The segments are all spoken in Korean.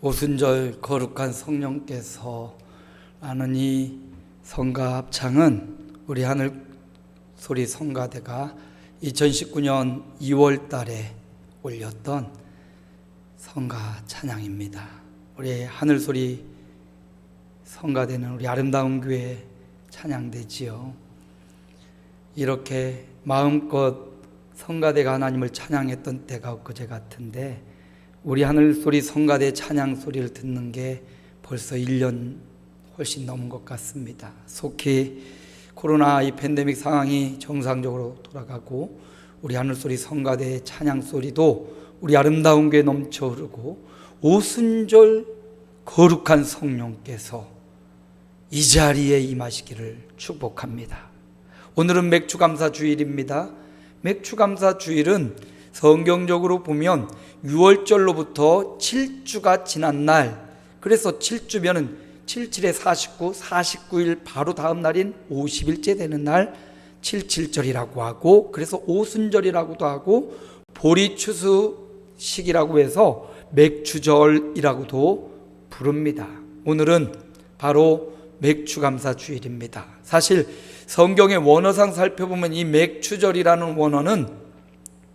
오순절 거룩한 성령께서 라는 이 성가 합창은 우리 하늘소리 성가대가 2019년 2월 달에 올렸던 성가 찬양입니다. 우리 하늘소리 성가대는 우리 아름다운 교회 찬양대지요. 이렇게 마음껏 성가대가 하나님을 찬양했던 때가 엊그제 같은데 우리 하늘소리 성가대 찬양 소리를 듣는 게 벌써 1년 훨씬 넘은 것 같습니다. 속히 코로나 이 팬데믹 상황이 정상적으로 돌아가고 우리 하늘소리 성가대의 찬양 소리도 우리 아름다운 교회에 넘쳐 흐르고 오순절 거룩한 성령께서 이 자리에 임하시기를 축복합니다. 오늘은 맥주감사 주일입니다. 맥주감사 주일은 성경적으로 보면 6월절로부터 7주가 지난 날, 그래서 7주면은 77에 49, 49일 바로 다음 날인 50일째 되는 날 77절이라고 하고, 그래서 오순절이라고도 하고 보리추수식이라고 해서 맥주절이라고도 부릅니다. 오늘은 바로 맥주감사 주일입니다. 사실 성경의 원어상 살펴보면 이 맥주절이라는 원어는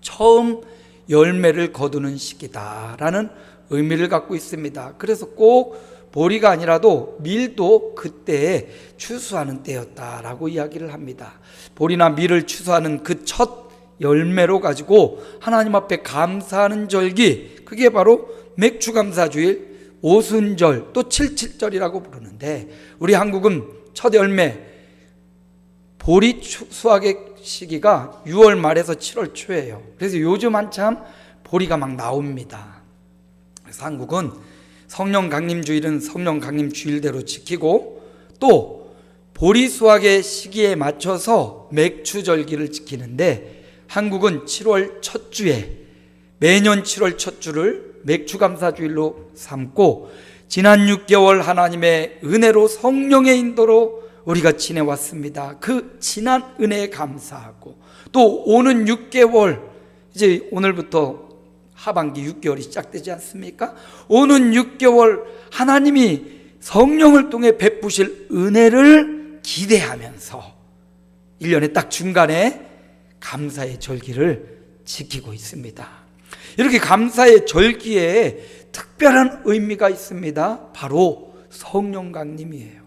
처음 열매를 거두는 시기다라는 의미를 갖고 있습니다. 그래서 꼭 보리가 아니라도 밀도 그때에 추수하는 때였다라고 이야기를 합니다. 보리나 밀을 추수하는 그 첫 열매로 가지고 하나님 앞에 감사하는 절기, 그게 바로 맥주감사주일, 오순절, 또 77절이라고 부르는데, 우리 한국은 첫 열매 보리 수확의 시기가 6월 말에서 7월 초예요. 그래서 요즘 한참 보리가 막 나옵니다. 그래서 한국은 성령 강림 주일은 성령 강림 주일대로 지키고, 또 보리 수확의 시기에 맞춰서 맥주절기를 지키는데, 한국은 7월 첫 주에, 매년 7월 첫 주를 맥주감사주일로 삼고, 지난 6개월 하나님의 은혜로 성령의 인도로 우리가 지내왔습니다. 그 지난 은혜에 감사하고, 또 오는 6개월, 이제 오늘부터 하반기 6개월이 시작되지 않습니까? 오는 6개월 하나님이 성령을 통해 베푸실 은혜를 기대하면서 1년의 딱 중간에 감사의 절기를 지키고 있습니다. 이렇게 감사의 절기에 특별한 의미가 있습니다. 바로 성령 강림이에요.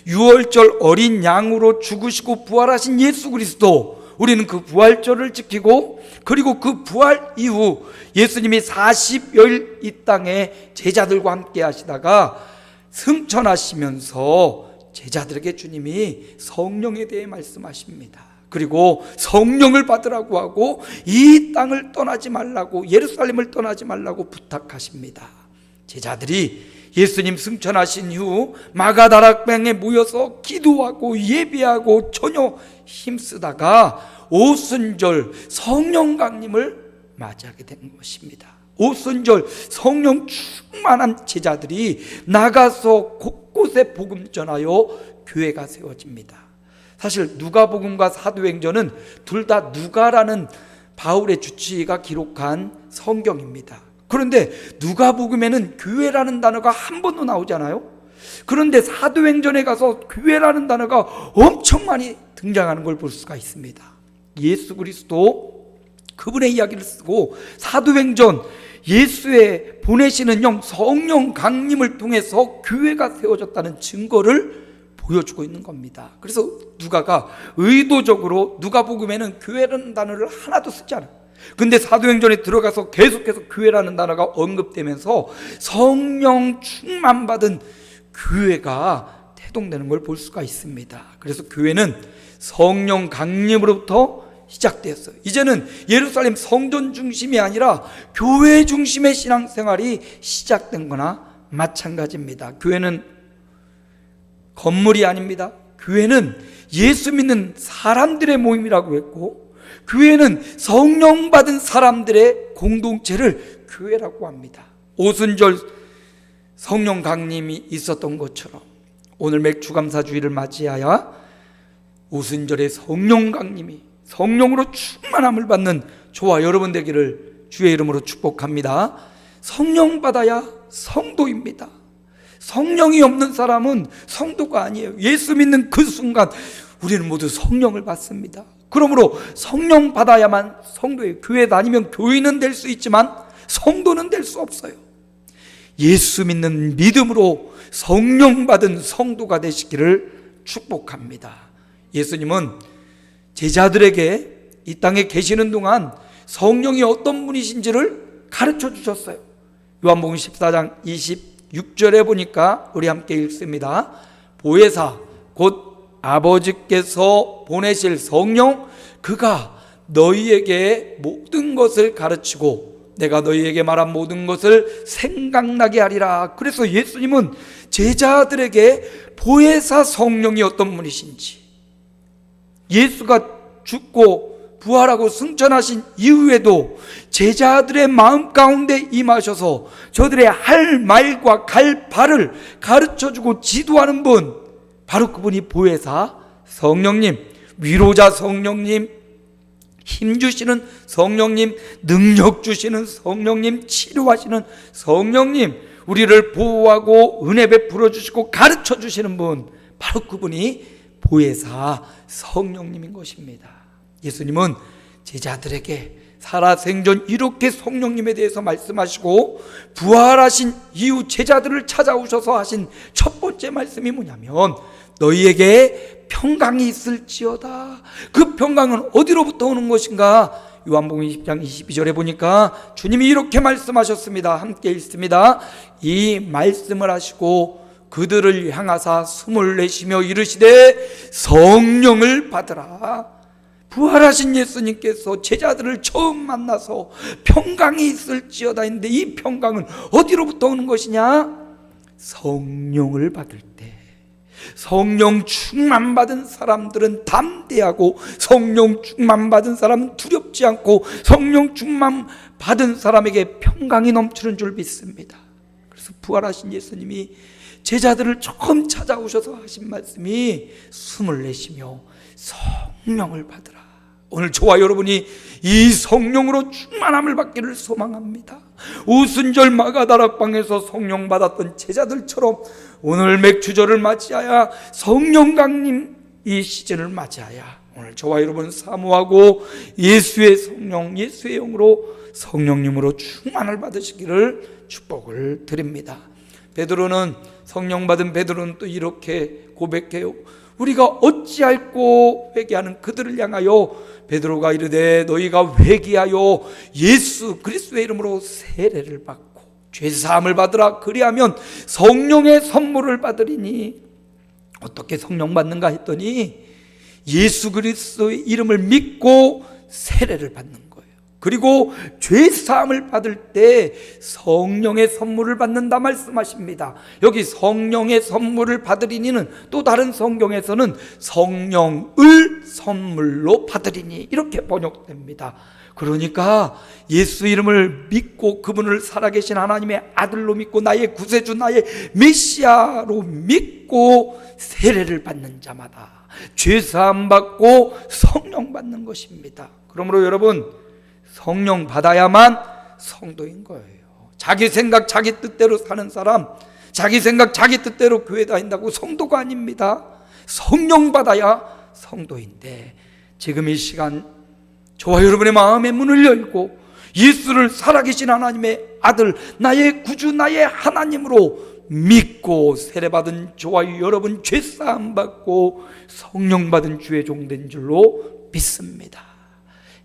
6월절 어린 양으로 죽으시고 부활하신 예수 그리스도, 우리는 그 부활절을 지키고, 그리고 그 부활 이후 예수님이 40여일 이 땅에 제자들과 함께 하시다가 승천하시면서 제자들에게 주님이 성령에 대해 말씀하십니다. 그리고 성령을 받으라고 하고 이 땅을 떠나지 말라고, 예루살렘을 떠나지 말라고 부탁하십니다. 제자들이 예수님 승천하신 후 마가다락방에 모여서 기도하고 예배하고 전혀 힘쓰다가 오순절 성령 강림을 맞이하게 된 것입니다. 오순절 성령 충만한 제자들이 나가서 곳곳에 복음 전하여 교회가 세워집니다. 사실 누가복음과 사도행전은 둘 다 누가라는 바울의 주치의가 기록한 성경입니다. 그런데 누가복음에는 교회라는 단어가 한 번도 나오지 않아요? 그런데 사도행전에 가서 교회라는 단어가 엄청 많이 등장하는 걸 볼 수가 있습니다. 예수 그리스도 그분의 이야기를 쓰고, 사도행전 예수의 보내시는 영 성령 강림을 통해서 교회가 세워졌다는 증거를 보여주고 있는 겁니다. 그래서 누가가 의도적으로 누가복음에는 교회라는 단어를 하나도 쓰지 않아요. 근데 사도행전에 들어가서 계속해서 교회라는 단어가 언급되면서 성령 충만받은 교회가 태동되는 걸 볼 수가 있습니다. 그래서 교회는 성령 강림으로부터 시작되었어요. 이제는 예루살렘 성전 중심이 아니라 교회 중심의 신앙생활이 시작된 거나 마찬가지입니다. 교회는 건물이 아닙니다. 교회는 예수 믿는 사람들의 모임이라고 했고, 교회는 성령 받은 사람들의 공동체를 교회라고 합니다. 오순절 성령 강림이 있었던 것처럼 오늘 맥주감사주일을 맞이하여 오순절의 성령 강림이, 성령으로 충만함을 받는 저와 여러분 되기를 주의 이름으로 축복합니다. 성령 받아야 성도입니다. 성령이 없는 사람은 성도가 아니에요. 예수 믿는 그 순간 우리는 모두 성령을 받습니다. 그러므로 성령 받아야만 성도예요. 교회 다니면 교인은 될 수 있지만 성도는 될 수 없어요. 예수 믿는 믿음으로 성령 받은 성도가 되시기를 축복합니다. 예수님은 제자들에게 이 땅에 계시는 동안 성령이 어떤 분이신지를 가르쳐 주셨어요. 요한복음 14장 26절에 보니까 우리 함께 읽습니다. 보혜사 곧 아버지께서 보내실 성령, 그가 너희에게 모든 것을 가르치고 내가 너희에게 말한 모든 것을 생각나게 하리라. 그래서 예수님은 제자들에게 보혜사 성령이 어떤 분이신지, 예수가 죽고 부활하고 승천하신 이후에도 제자들의 마음 가운데 임하셔서 저들의 할 말과 갈 바를 가르쳐주고 지도하는 분, 바로 그분이 보혜사 성령님, 위로자 성령님, 힘주시는 성령님, 능력 주시는 성령님, 치료하시는 성령님, 우리를 보호하고 은혜 베풀어 주시고 가르쳐 주시는 분, 바로 그분이 보혜사 성령님인 것입니다. 예수님은 제자들에게 살아생전 이렇게 성령님에 대해서 말씀하시고 부활하신 이후 제자들을 찾아오셔서 하신 첫 번째 말씀이 뭐냐면 너희에게 평강이 있을지어다. 그 평강은 어디로부터 오는 것인가? 요한복음 20장 22절에 보니까 주님이 이렇게 말씀하셨습니다. 함께 읽습니다. 이 말씀을 하시고 그들을 향하사 숨을 내쉬며 이르시되 성령을 받으라. 부활하신 예수님께서 제자들을 처음 만나서 평강이 있을지어다 했는데 이 평강은 어디로부터 오는 것이냐? 성령을 받을 때, 성령 충만 받은 사람들은 담대하고 성령 충만 받은 사람은 두렵지 않고 성령 충만 받은 사람에게 평강이 넘치는 줄 믿습니다. 그래서 부활하신 예수님이 제자들을 처음 찾아오셔서 하신 말씀이 숨을 내쉬며 성령을 받으라. 오늘 저와 여러분이 이 성령으로 충만함을 받기를 소망합니다. 오순절 마가다락방에서 성령 받았던 제자들처럼 오늘 맥주절을 맞이하여 성령 강림 이 시즌을 맞이하여 오늘 저와 여러분 사모하고 예수의 성령, 예수의 영으로 성령님으로 충만을 받으시기를 축복을 드립니다. 베드로는, 성령 받은 베드로는 또 이렇게 고백해요. 우리가 어찌할꼬 회개하는 그들을 향하여 베드로가 이르되 너희가 회개하여 예수 그리스도의 이름으로 세례를 받고 죄사함을 받으라. 그리하면 성령의 선물을 받으리니. 어떻게 성령 받는가 했더니 예수 그리스도의 이름을 믿고 세례를 받는 거예요. 그리고 죄사함을 받을 때 성령의 선물을 받는다 말씀하십니다. 여기 성령의 선물을 받으리니는 또 다른 성경에서는 성령을 선물로 받으리니 이렇게 번역됩니다. 그러니까 예수 이름을 믿고 그분을 살아계신 하나님의 아들로 믿고 나의 구세주, 나의 메시아로 믿고 세례를 받는 자마다 죄사함 받고 성령 받는 것입니다. 그러므로 여러분, 성령 받아야만 성도인 거예요. 자기 생각 자기 뜻대로 사는 사람, 자기 생각 자기 뜻대로 교회 다닌다고 성도가 아닙니다. 성령 받아야 성도인데 지금 이 시간 저와 여러분의 마음의 문을 열고 예수를 살아계신 하나님의 아들, 나의 구주, 나의 하나님으로 믿고 세례받은 저와 여러분 죄사함 받고 성령 받은 주의 종된 줄로 믿습니다.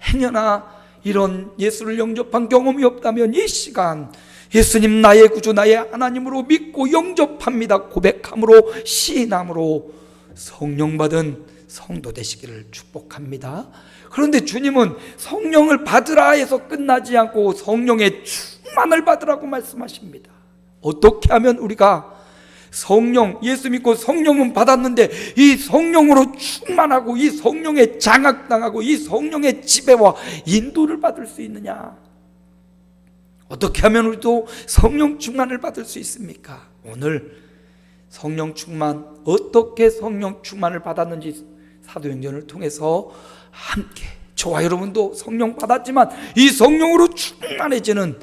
행여나 이런 예수를 영접한 경험이 없다면 이 시간 예수님 나의 구주, 나의 하나님으로 믿고 영접합니다 고백함으로 시인함으로 성령 받은 성도 되시기를 축복합니다. 그런데 주님은 성령을 받으라 해서 끝나지 않고 성령의 충만을 받으라고 말씀하십니다. 어떻게 하면 우리가 성령, 예수 믿고 성령은 받았는데 이 성령으로 충만하고 이 성령에 장악당하고 이 성령의 지배와 인도를 받을 수 있느냐? 어떻게 하면 우리도 성령 충만을 받을 수 있습니까? 오늘 성령 충만, 어떻게 성령 충만을 받았는지 사도행전을 통해서 함께 저와 여러분도 성령 받았지만 이 성령으로 충만해지는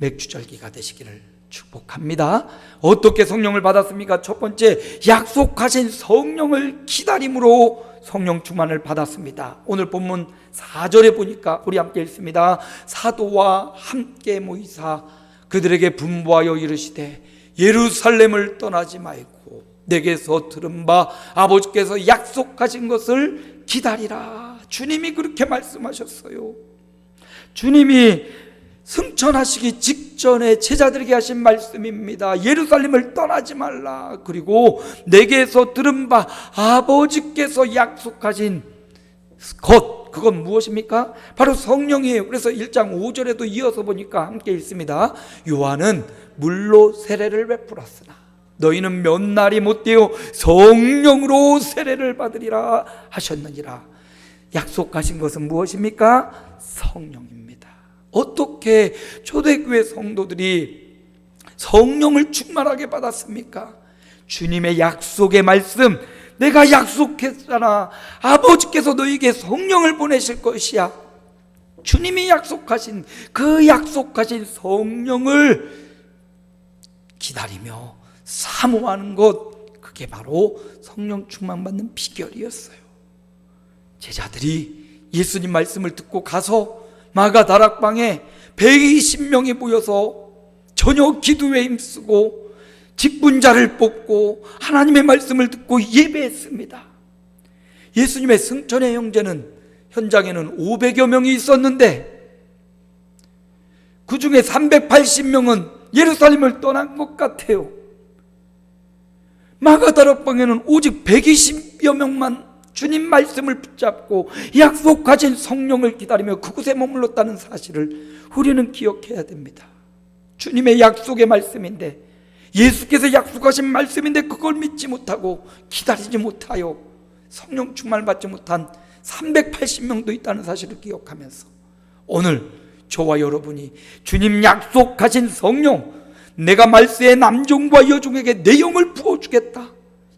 맥주절기가 되시기를 축복합니다. 어떻게 성령을 받았습니까? 첫 번째, 약속하신 성령을 기다림으로 성령 충만을 받았습니다. 오늘 본문 4절에 보니까 우리 함께 읽습니다. 사도와 함께 모이사 그들에게 분부하여 이르시되 예루살렘을 떠나지 말고 내게서 들은 바 아버지께서 약속하신 것을 기다리라. 주님이 그렇게 말씀하셨어요. 주님이 승천하시기 직전에 제자들에게 하신 말씀입니다. 예루살렘을 떠나지 말라. 그리고 내게서 들은 바 아버지께서 약속하신 것, 그건 무엇입니까? 바로 성령이에요. 그래서 1장 5절에도 이어서 보니까 함께 읽습니다. 요한은 물로 세례를 베풀었으나 너희는 몇 날이 못되어 성령으로 세례를 받으리라 하셨느니라. 약속하신 것은 무엇입니까? 성령입니다. 어떻게 초대교회 성도들이 성령을 충만하게 받았습니까? 주님의 약속의 말씀, 내가 약속했잖아. 아버지께서 너에게 성령을 보내실 것이야. 주님이 약속하신 그 약속하신 성령을 기다리며 사모하는 것, 그게 바로 성령 충만받는 비결이었어요. 제자들이 예수님 말씀을 듣고 가서 마가다락방에 120명이 모여서 저녁 기도에 힘쓰고 직분자를 뽑고 하나님의 말씀을 듣고 예배했습니다. 예수님의 승천의 현장에는 500여 명이 있었는데 그 중에 380명은 예루살렘을 떠난 것 같아요. 마가다락방에는 오직 120여 명만 주님 말씀을 붙잡고 약속하신 성령을 기다리며 그곳에 머물렀다는 사실을 우리는 기억해야 됩니다. 주님의 약속의 말씀인데, 예수께서 약속하신 말씀인데 그걸 믿지 못하고 기다리지 못하여 성령 충만을 받지 못한 380명도 있다는 사실을 기억하면서 오늘 저와 여러분이 주님 약속하신 성령, 내가 말세의 남종과 여종에게 내 영을 부어주겠다,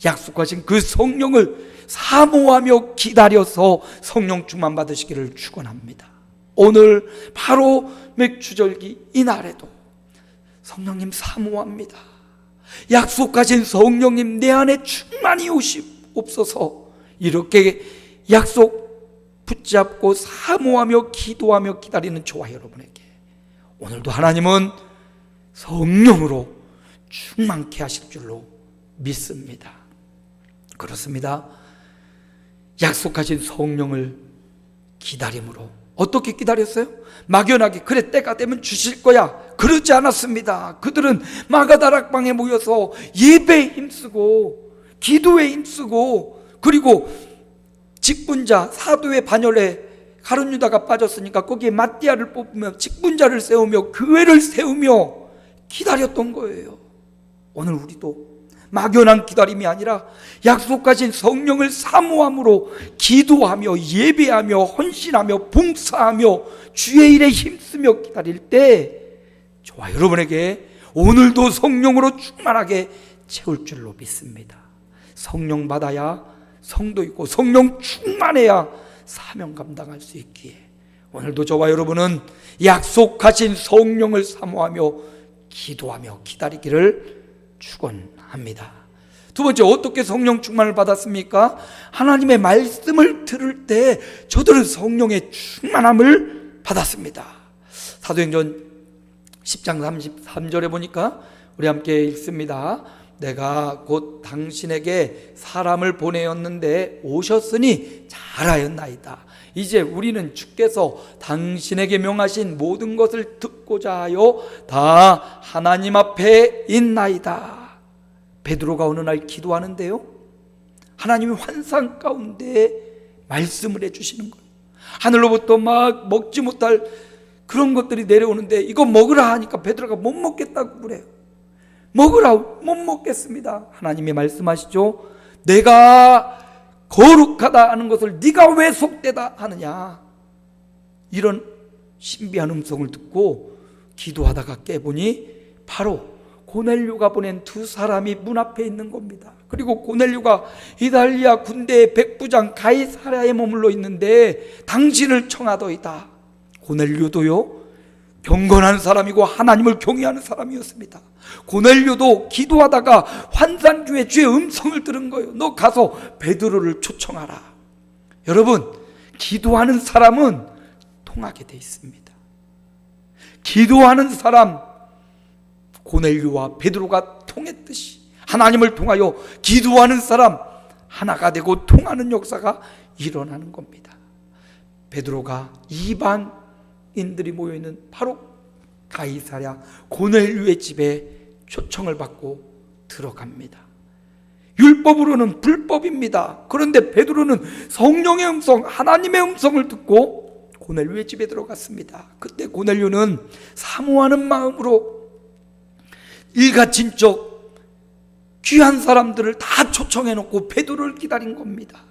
약속하신 그 성령을 사모하며 기다려서 성령 충만 받으시기를 축원합니다. 오늘 바로 맥주절기 이날에도 성령님 사모합니다. 약속하신 성령님 내 안에 충만히 오시옵소서. 이렇게 약속 붙잡고 사모하며 기도하며 기다리는 저와 여러분에게 오늘도 하나님은 성령으로 충만케 하실 줄로 믿습니다. 그렇습니다. 약속하신 성령을 기다림으로 어떻게 기다렸어요? 막연하게 그래 때가 되면 주실 거야, 그러지 않았습니다. 그들은 마가다락방에 모여서 예배에 힘쓰고 기도에 힘쓰고, 그리고 직분자 사도의 반열에 가룟 유다가 빠졌으니까 거기에 마띠아를 뽑으며 직분자를 세우며 교회를 세우며 기다렸던 거예요. 오늘 우리도 막연한 기다림이 아니라 약속하신 성령을 사모함으로 기도하며 예배하며 헌신하며 봉사하며 주의 일에 힘쓰며 기다릴 때 저와 여러분에게 오늘도 성령으로 충만하게 채울 줄로 믿습니다. 성령 받아야 성도 있고 성령 충만해야 사명 감당할 수 있기에 오늘도 저와 여러분은 약속하신 성령을 사모하며 기도하며 기다리기를 축원합니다. 두 번째, 어떻게 성령 충만을 받았습니까? 하나님의 말씀을 들을 때 저들은 성령의 충만함을 받았습니다. 사도행전 10장 33절에 보니까 우리 함께 읽습니다. 내가 곧 당신에게 사람을 보내었는데 오셨으니 잘하였나이다. 이제 우리는 주께서 당신에게 명하신 모든 것을 듣고자 하여 다 하나님 앞에 있나이다. 베드로가 어느 날 기도하는데요, 하나님이 환상 가운데 말씀을 해주시는 거예요. 하늘로부터 막 먹지 못할 그런 것들이 내려오는데 이거 먹으라 하니까 베드로가 못 먹겠다고 그래요. 먹으라, 못 먹겠습니다. 하나님이 말씀하시죠. 내가 거룩하다 하는 것을 네가 왜 속되다 하느냐. 이런 신비한 음성을 듣고 기도하다가 깨보니 바로 고넬료가 보낸 두 사람이 문 앞에 있는 겁니다. 그리고 고넬료가 이달리아 군대의 백부장 가이사랴에 머물러 있는데 당신을 청하더이다. 고넬료도요, 경건한 사람이고 하나님을 경외하는 사람이었습니다. 고넬료도 기도하다가 환상 중에 주의 음성을 들은 거예요. 너 가서 베드로를 초청하라. 여러분, 기도하는 사람은 통하게 돼 있습니다. 기도하는 사람, 고넬료와 베드로가 통했듯이 하나님을 통하여 기도하는 사람 하나가 되고 통하는 역사가 일어나는 겁니다. 베드로가 이방인들이 모여있는 바로 가이사랴 고넬료의 집에 초청을 받고 들어갑니다. 율법으로는 불법입니다. 그런데 베드로는 성령의 음성, 하나님의 음성을 듣고 고넬료의 집에 들어갔습니다. 그때 고넬료는 사모하는 마음으로 일가친척 귀한 사람들을 다 초청해놓고 베드로를 기다린 겁니다.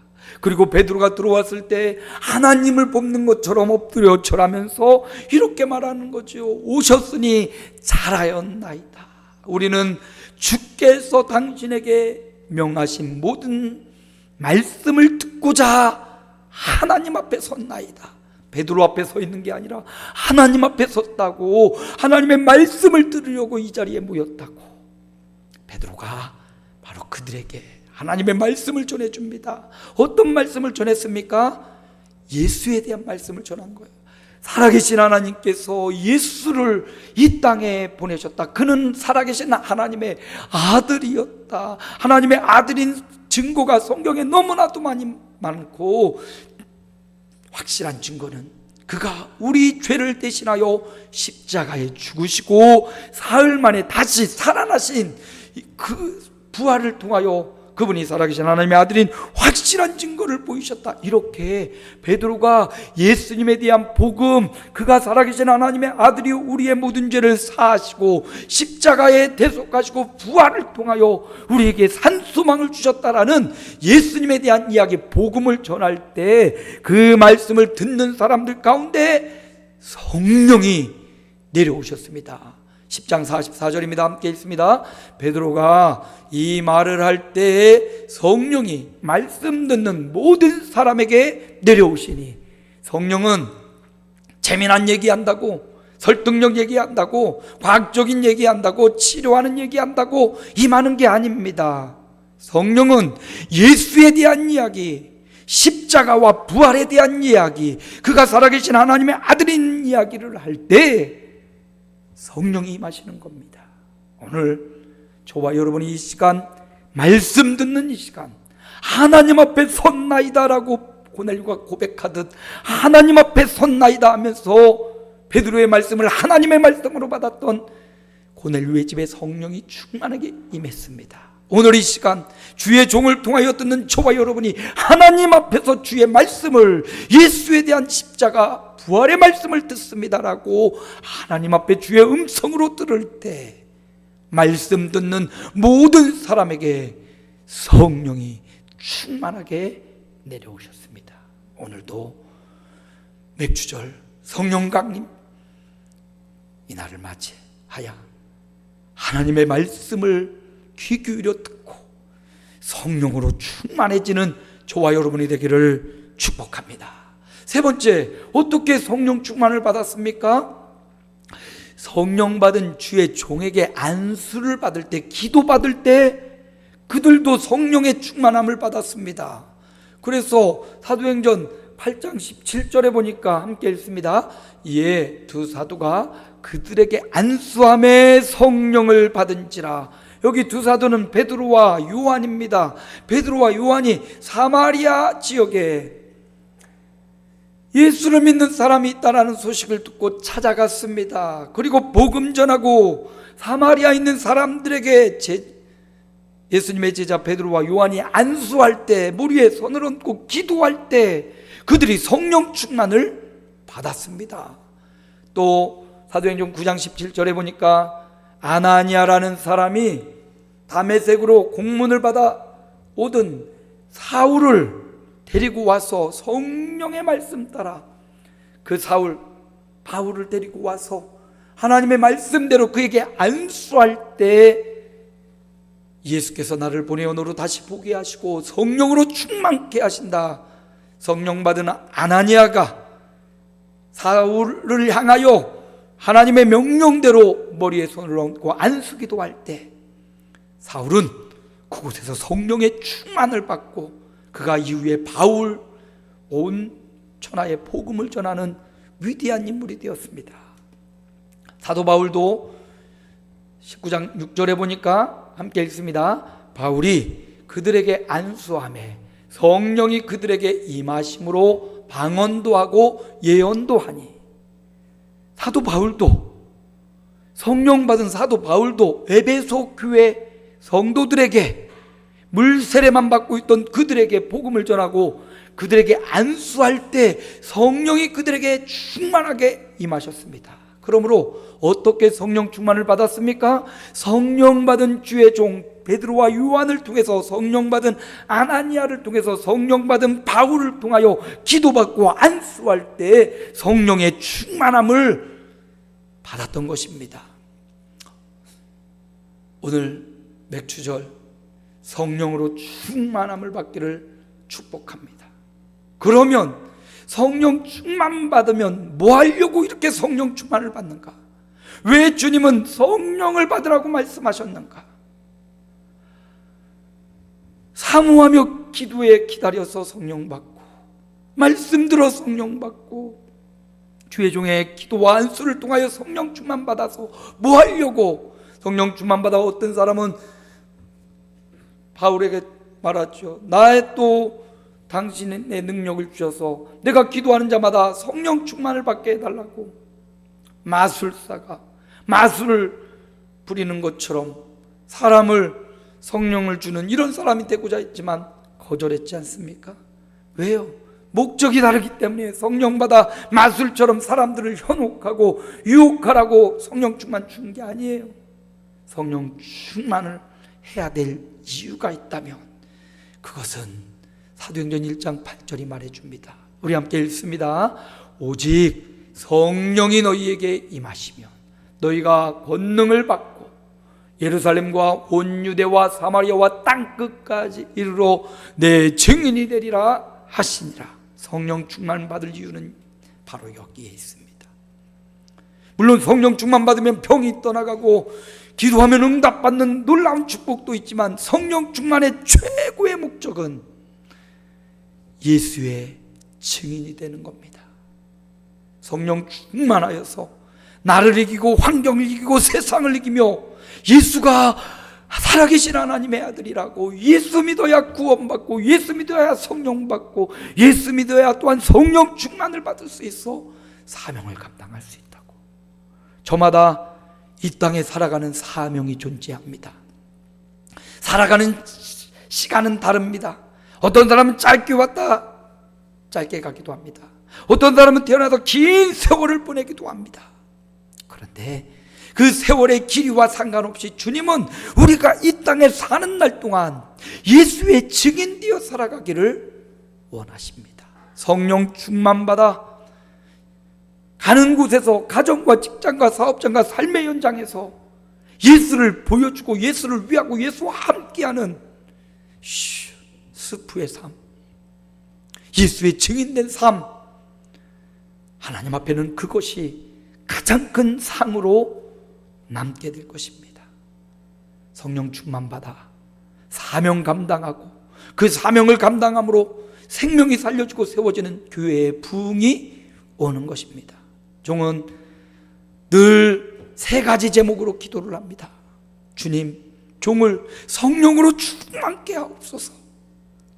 그리고 베드로가 들어왔을 때 하나님을 뽑는 것처럼 엎드려 절하면서 이렇게 말하는 거죠. 오셨으니 잘하였나이다. 우리는 주께서 당신에게 명하신 모든 말씀을 듣고자 하나님 앞에 섰나이다. 베드로 앞에 서 있는 게 아니라 하나님 앞에 섰다고, 하나님의 말씀을 들으려고 이 자리에 모였다고. 베드로가 바로 그들에게 하나님의 말씀을 전해줍니다. 어떤 말씀을 전했습니까? 예수에 대한 말씀을 전한 거예요. 살아계신 하나님께서 예수를 이 땅에 보내셨다. 그는 살아계신 하나님의 아들이었다. 하나님의 아들인 증거가 성경에 너무나도 많고, 확실한 증거는 그가 우리 죄를 대신하여 십자가에 죽으시고 사흘 만에 다시 살아나신 그 부활을 통하여 그분이 살아계신 하나님의 아들인 확실한 증거를 보이셨다. 이렇게 베드로가 예수님에 대한 복음, 그가 살아계신 하나님의 아들이 우리의 모든 죄를 사하시고 십자가에 대속하시고 부활을 통하여 우리에게 산소망을 주셨다라는 예수님에 대한 이야기, 복음을 전할 때 그 말씀을 듣는 사람들 가운데 성령이 내려오셨습니다. 10장 44절입니다. 함께 읽습니다. 베드로가 이 말을 할 때에 성령이 말씀 듣는 모든 사람에게 내려오시니, 성령은 재미난 얘기한다고, 설득력 얘기한다고, 과학적인 얘기한다고, 치료하는 얘기한다고 임하는 게 아닙니다. 성령은 예수에 대한 이야기, 십자가와 부활에 대한 이야기, 그가 살아계신 하나님의 아들인 이야기를 할 때 성령이 임하시는 겁니다. 오늘 저와 여러분이 이 시간, 말씀 듣는 이 시간, 하나님 앞에 섰나이다라고 고넬료가 고백하듯 하나님 앞에 섰나이다 하면서 베드로의 말씀을 하나님의 말씀으로 받았던 고넬료의 집에 성령이 충만하게 임했습니다. 오늘 이 시간 주의 종을 통하여 듣는 저와 여러분이 하나님 앞에서 주의 말씀을, 예수에 대한 십자가 부활의 말씀을 듣습니다라고 하나님 앞에 주의 음성으로 들을 때 말씀 듣는 모든 사람에게 성령이 충만하게 내려오셨습니다. 오늘도 맥주절 성령 강림 이날을 맞이하여 하나님의 말씀을 귀 기울여 듣고 성령으로 충만해지는 저와 여러분이 되기를 축복합니다. 세 번째, 어떻게 성령 충만을 받았습니까? 성령 받은 주의 종에게 안수를 받을 때, 기도 받을 때 그들도 성령의 충만함을 받았습니다. 그래서 사도행전 8장 17절에 보니까 함께 읽습니다. 이에 두 사도가 그들에게 안수함에 성령을 받은지라. 여기 두 사도는 베드로와 요한입니다. 베드로와 요한이 사마리아 지역에 예수를 믿는 사람이 있다는 소식을 듣고 찾아갔습니다. 그리고 복음 전하고 사마리아에 있는 사람들에게 예수님의 제자 베드로와 요한이 안수할 때, 물 위에 손을 얹고 기도할 때 그들이 성령 충만을 받았습니다. 또 사도행전 9장 17절에 보니까 아나니아라는 사람이 다메섹으로 공문을 받아 오던 사울을 데리고 와서 성령의 말씀 따라 그 사울 바울을 데리고 와서 하나님의 말씀대로 그에게 안수할 때 예수께서 나를 보내어 너로 다시 보게 하시고 성령으로 충만케 하신다. 성령 받은 아나니아가 사울을 향하여 하나님의 명령대로 머리에 손을 얹고 안수기도 할 때 사울은 그곳에서 성령의 충만을 받고 그가 이후에 바울, 온 천하에 복음을 전하는 위대한 인물이 되었습니다. 사도 바울도 19장 6절에 보니까 함께 읽습니다. 바울이 그들에게 안수하매 성령이 그들에게 임하심으로 방언도 하고 예언도 하니. 사도 바울도, 성령 받은 사도 바울도 에베소 교회 성도들에게 물세례만 받고 있던 그들에게 복음을 전하고 그들에게 안수할 때 성령이 그들에게 충만하게 임하셨습니다. 그러므로 어떻게 성령 충만을 받았습니까? 성령 받은 주의 종 베드로와 요한을 통해서, 성령 받은 아나니아를 통해서, 성령 받은 바울을 통하여 기도받고 안수할 때 성령의 충만함을 받았던 것입니다. 오늘 맥추절 성령으로 충만함을 받기를 축복합니다. 그러면 성령 충만 받으면 뭐 하려고 이렇게 성령 충만을 받는가? 왜 주님은 성령을 받으라고 말씀하셨는가? 사모하며 기도에 기다려서 성령 받고, 말씀 들어 성령 받고, 주의 종의 기도와 안수를 통하여 성령 충만 받아서 뭐 하려고? 성령 충만 받아 어떤 사람은 바울에게 말하죠. 나의 또 당신의 내 능력을 주셔서 내가 기도하는 자마다 성령 충만을 받게 해달라고. 마술사가 마술을 부리는 것처럼 사람을 성령을 주는 이런 사람이 되고자 했지만 거절했지 않습니까? 왜요? 목적이 다르기 때문에. 성령 받아 마술처럼 사람들을 현혹하고 유혹하라고 성령 충만 준 게 아니에요. 성령 충만을 해야 될 이유가 있다면 그것은 사도행전 1장 8절이 말해줍니다. 우리 함께 읽습니다. 오직 성령이 너희에게 임하시면 너희가 권능을 받고 예루살렘과 온 유대와 사마리아와 땅끝까지 이르러 내 증인이 되리라 하시니라. 성령 충만 받을 이유는 바로 여기에 있습니다. 물론 성령 충만 받으면 병이 떠나가고 기도하면 응답받는 놀라운 축복도 있지만 성령 충만의 최고의 목적은 예수의 증인이 되는 겁니다. 성령 충만하여서 나를 이기고 환경을 이기고 세상을 이기며 예수가 살아계신 하나님의 아들이라고, 예수 믿어야 구원받고 예수 믿어야 성령 받고 예수 믿어야 또한 성령 충만을 받을 수 있어 사명을 감당할 수 있다고. 저마다 이 땅에 살아가는 사명이 존재합니다. 살아가는 시간은 다릅니다. 어떤 사람은 짧게 왔다 짧게 가기도 합니다. 어떤 사람은 태어나서 긴 세월을 보내기도 합니다. 그런데 그 세월의 길이와 상관없이 주님은 우리가 이 땅에 사는 날 동안 예수의 증인되어 살아가기를 원하십니다. 성령 충만 받아 가는 곳에서 가정과 직장과 사업장과 삶의 현장에서 예수를 보여주고 예수를 위하고 예수와 함께하는 스프의 삶, 예수의 증인된 삶, 하나님 앞에는 그것이 가장 큰 상으로 남게 될 것입니다. 성령 충만 받아 사명 감당하고 그 사명을 감당함으로 생명이 살려지고 세워지는 교회의 부흥이 오는 것입니다. 종은 늘 세 가지 제목으로 기도를 합니다. 주님, 종을 성령으로 충만케 하옵소서.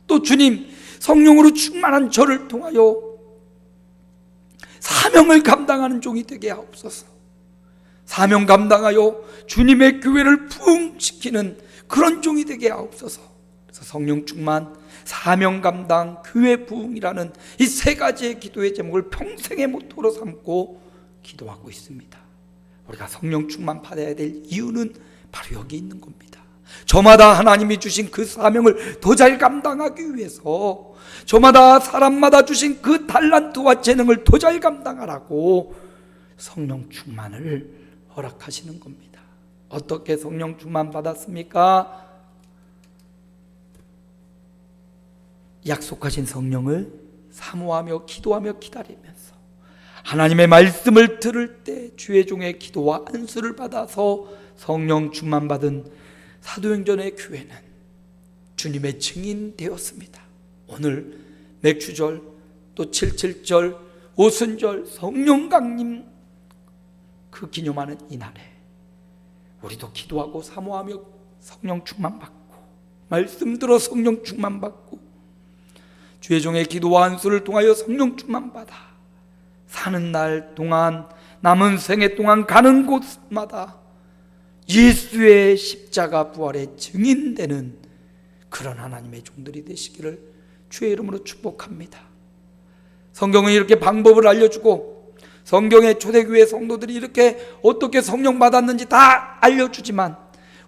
또 주님, 성령으로 충만한 저를 통하여 사명을 감당하는 종이 되게 하옵소서. 사명 감당하여 주님의 교회를 부흥시키는 그런 종이 되게 하옵소서. 그래서 성령 충만, 사명 감당, 교회 부흥이라는 이 세 가지의 기도의 제목을 평생의 모토로 삼고 기도하고 있습니다. 우리가 성령 충만 받아야 될 이유는 바로 여기 있는 겁니다. 저마다 하나님이 주신 그 사명을 더 잘 감당하기 위해서, 저마다 사람마다 주신 그 달란트와 재능을 더 잘 감당하라고 성령 충만을 허락하시는 겁니다. 어떻게 성령 충만 받았습니까? 약속하신 성령을 사모하며 기도하며 기다리면서 하나님의 말씀을 들을 때 주의 종의 기도와 안수를 받아서 성령 충만 받은 사도행전의 교회는 주님의 증인 되었습니다. 오늘 맥주절, 또 77절, 오순절, 성령 강림 그 기념하는 이날에 우리도 기도하고 사모하며 성령 충만 받고 말씀 들어 성령 충만 받고 주의 종의 기도와 안수를 통하여 성령 충만 받아 사는 날 동안 남은 생애 동안 가는 곳마다 예수의 십자가 부활의 증인되는 그런 하나님의 종들이 되시기를 주의 이름으로 축복합니다. 성경은 이렇게 방법을 알려주고 성경의 초대교회 성도들이 이렇게 어떻게 성령 받았는지 다 알려주지만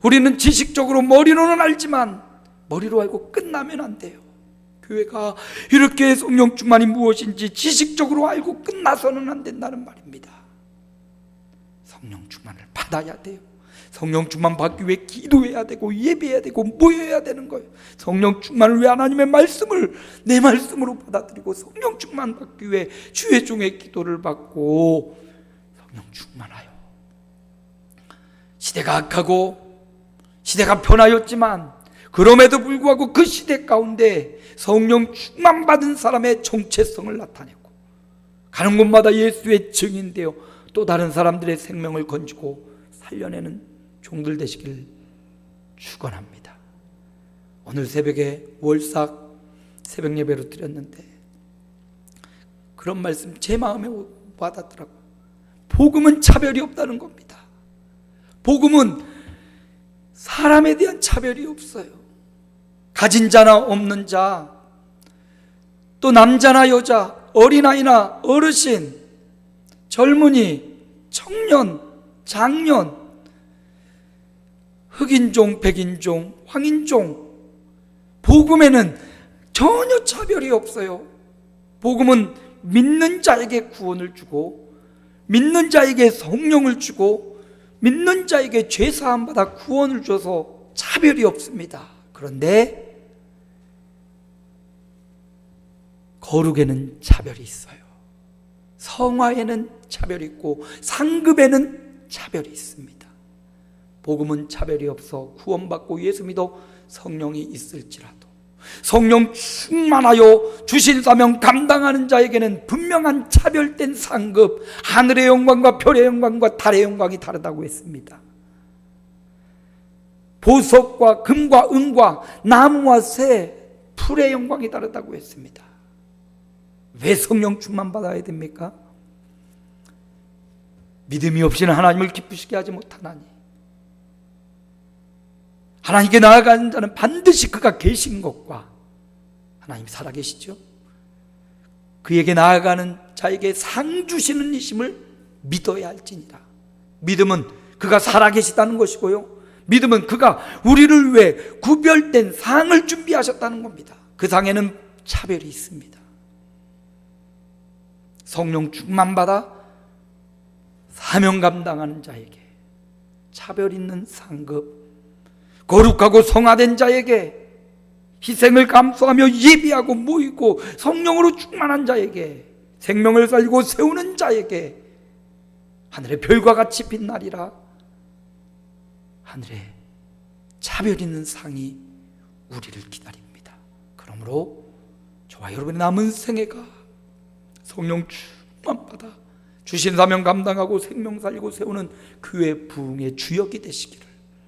우리는 지식적으로 머리로는 알지만 머리로 알고 끝나면 안 돼요. 교회가 이렇게 성령 충만이 무엇인지 지식적으로 알고 끝나서는 안 된다는 말입니다. 성령 충만을 받아야 돼요. 성령 충만 받기 위해 기도해야 되고 예배해야 되고 모여야 되는 거예요. 성령 충만을 위해 하나님의 말씀을 내 말씀으로 받아들이고 성령 충만 받기 위해 주의 종의 기도를 받고 성령 충만하여 시대가 악하고 시대가 변하였지만 그럼에도 불구하고 그 시대 가운데 성령 충만 받은 사람의 정체성을 나타내고 가는 곳마다 예수의 증인되어 또 다른 사람들의 생명을 건지고 살려내는 종들 되시길 축원합니다. 오늘 새벽에 월삭 새벽 예배로 드렸는데 그런 말씀 제 마음에 와닿더라고요. 복음은 차별이 없다는 겁니다. 복음은 사람에 대한 차별이 없어요. 가진 자나 없는 자, 또 남자나 여자, 어린아이나 어르신, 젊은이, 청년, 장년, 흑인종, 백인종, 황인종, 복음에는 전혀 차별이 없어요. 복음은 믿는 자에게 구원을 주고 믿는 자에게 성령을 주고 믿는 자에게 죄 사함 받아 구원을 줘서 차별이 없습니다. 그런데 거룩에는 차별이 있어요. 성화에는 차별이 있고 상급에는 차별이 있습니다. 복음은 차별이 없어 구원받고 예수 믿어 성령이 있을지라도 성령 충만하여 주신 사명 감당하는 자에게는 분명한 차별된 상급, 하늘의 영광과 별의 영광과 달의 영광이 다르다고 했습니다. 보석과 금과 은과 나무와 새, 풀의 영광이 다르다고 했습니다. 왜 성령 충만 받아야 됩니까? 믿음이 없이는 하나님을 기쁘시게 하지 못하나니 하나님께 나아가는 자는 반드시 그가 계신 것과 하나님 살아계시죠. 그에게 나아가는 자에게 상 주시는 이심을 믿어야 할지니라. 믿음은 그가 살아계시다는 것이고요, 믿음은 그가 우리를 위해 구별된 상을 준비하셨다는 겁니다. 그 상에는 차별이 있습니다. 성령 충만 받아 사명 감당하는 자에게 차별 있는 상급, 거룩하고 성화된 자에게, 희생을 감수하며 예비하고 모이고 성령으로 충만한 자에게, 생명을 살리고 세우는 자에게 하늘의 별과 같이 빛나리라. 하늘에 차별 있는 상이 우리를 기다립니다. 그러므로 저와 여러분의 남은 생애가 성령 충만 받아 주신 사명 감당하고 생명 살리고 세우는 교회 부흥의 주역이 되시기를